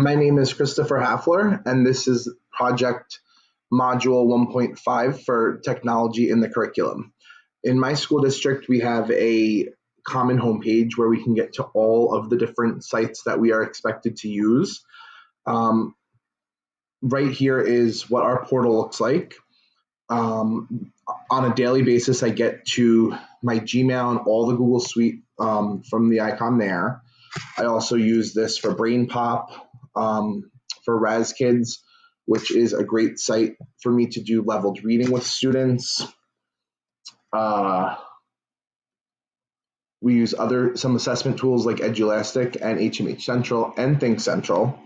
My name is Christopher Haffler, and this is Project Module 1.5 for Technology in the Curriculum. In my school district, we have a common homepage where we can get to all of the different sites that we are expected to use. Right here is what our portal looks like. On a daily basis, I get to my Gmail and all the Google Suite from the icon there. I also use this for BrainPop, for Raz Kids, which is a great site for me to do leveled reading with students. We use some assessment tools like Edulastic and HMH Central and Think Central.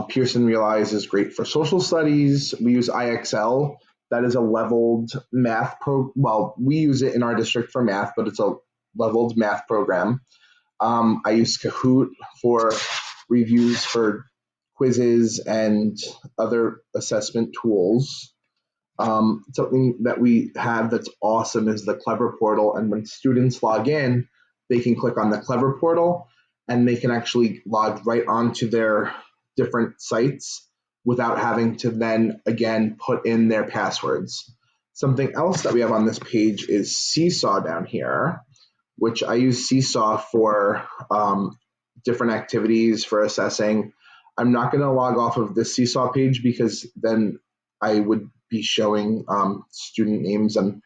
Pearson Realize is great for social studies. We use IXL. That is a leveled math well, we use it in our district for math, but it's a leveled math program. I use Kahoot for reviews for quizzes and other assessment tools. Something that we have that's awesome is the Clever portal, and when students log in, they can click on the Clever portal and they can actually log right onto their different sites without having to then again put in their passwords. Something else that we have on this page is Seesaw down here, which I use Seesaw for different activities for assessing. I'm not going to log off of this Seesaw page because then I would be showing student names, and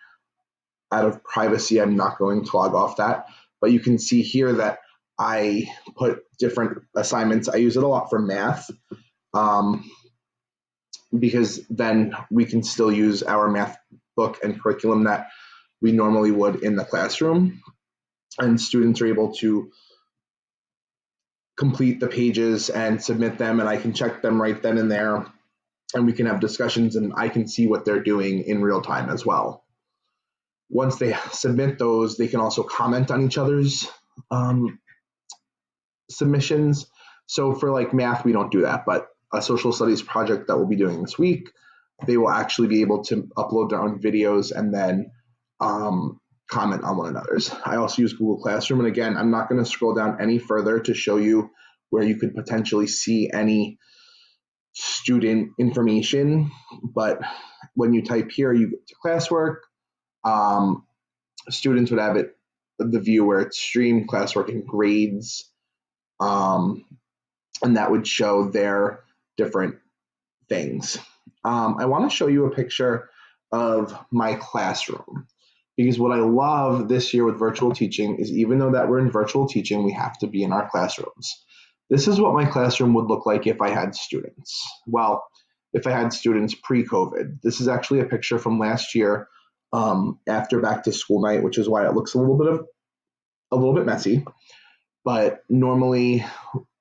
out of privacy, I'm not going to log off that. But you can see here that I put different assignments. I use it a lot for math because then we can still use our math book and curriculum that we normally would in the classroom. And students are able to complete the pages and submit them, and I can check them right then and there, and we can have discussions, and I can see what they're doing in real time as well. Once they submit those, they can also comment on each other's submissions. So for like math, we don't do that, but a social studies project that we'll be doing this week, they will actually be able to upload their own videos and then comment on one another's. I also use Google Classroom, and again, I'm not going to scroll down any further to show you where you could potentially see any student information, but when you type here, you get to classwork. Students would have the view where it's streamed, classwork, and grades, and that would show their different things. I want to show you a picture of my classroom, because what I love this year with virtual teaching is even though that we're in virtual teaching, we have to be in our classrooms. This is what my classroom would look like if I had students. Well, if I had students pre-COVID. This is actually a picture from last year after back to school night, which is why it looks a little bit messy. But normally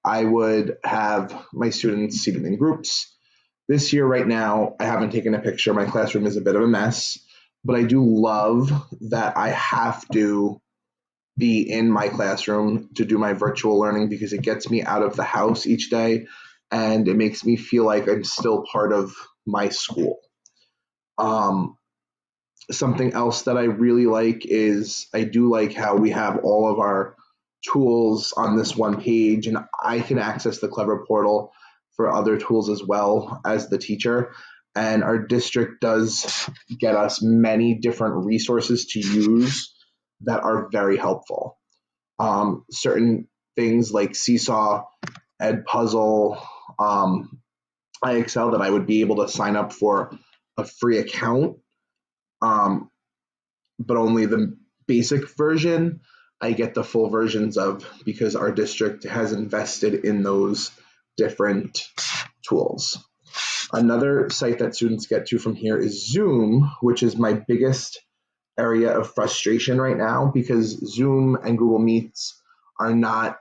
I would have my students seated in groups. This year right now, I haven't taken a picture. My classroom is a bit of a mess, but I do love that I have to be in my classroom to do my virtual learning because it gets me out of the house each day and it makes me feel like I'm still part of my school. Something else that I really like is I do like how we have all of our tools on this one page, and I can access the Clever portal for other tools as well as the teacher. And our district does get us many different resources to use that are very helpful. Certain things like Seesaw, Edpuzzle, IXL that I would be able to sign up for a free account, but only the basic version. I get the full versions of because our district has invested in those different tools. Another site that students get to from here is Zoom, which is my biggest area of frustration right now because Zoom and Google Meets are not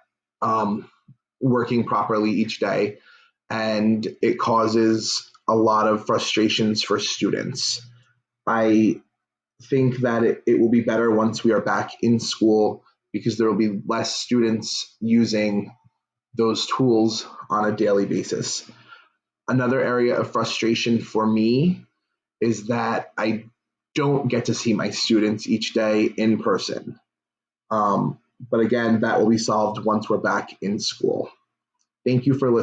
working properly each day, and it causes a lot of frustrations for students. I think that it will be better once we are back in school because there will be less students using those tools on a daily basis. Another area of frustration for me is that I don't get to see my students each day in person. But again, that will be solved once we're back in school. Thank you for listening.